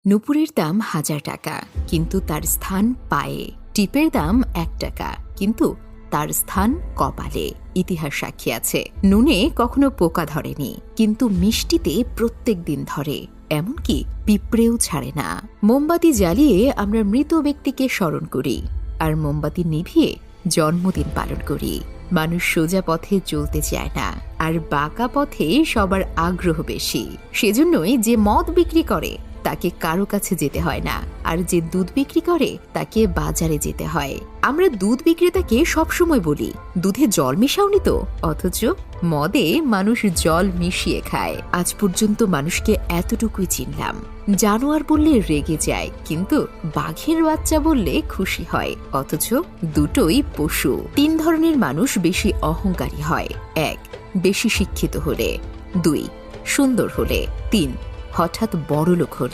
নুপুরের দাম ১,০০০ টাকা, কিন্তু তার স্থান পায়ে। টিপের দাম ১ টাকা, কিন্তু তার স্থান কপালে। ইতিহাস সাক্ষী আছে, নুনে কখনো পোকা ধরেনি, কিন্তু মিষ্টিতে প্রত্যেক দিন ধরে। এমনকি পিঁপড়েও ছাড়ে না। মোমবাতি জ্বালিয়ে আমরা মৃত ব্যক্তিকে স্মরণ করি, আর মোমবাতি নিভিয়ে জন্মদিন পালন করি। মানুষ সোজা পথে চলতে চায় না, আর বাঁকা পথে সবার আগ্রহ বেশি। সেজন্যই যে মদ বিক্রি করে তাকে কারো কাছে যেতে হয় না, আর যে দুধ বিক্রি করে তাকে বাজারে যেতে হয়। আমরা দুধ বিক্রেতাকে সবসময় বলি, দুধে জল মিশাওনি তো, অথচ মদে মানুষ জল মিশিয়ে খায়। আজ পর্যন্ত মানুষকে এতটুকুই চিনলাম, জানোয়ার বললে রেগে যায়, কিন্তু বাঘের বাচ্চা বললে খুশি হয়। অথচ দুটোই পশু। ৩ ধরনের মানুষ বেশি অহংকারী হয়। ১. বেশি শিক্ষিত হলে। ২. সুন্দর হলে। ৩. হঠাৎ বড়লোক হলে।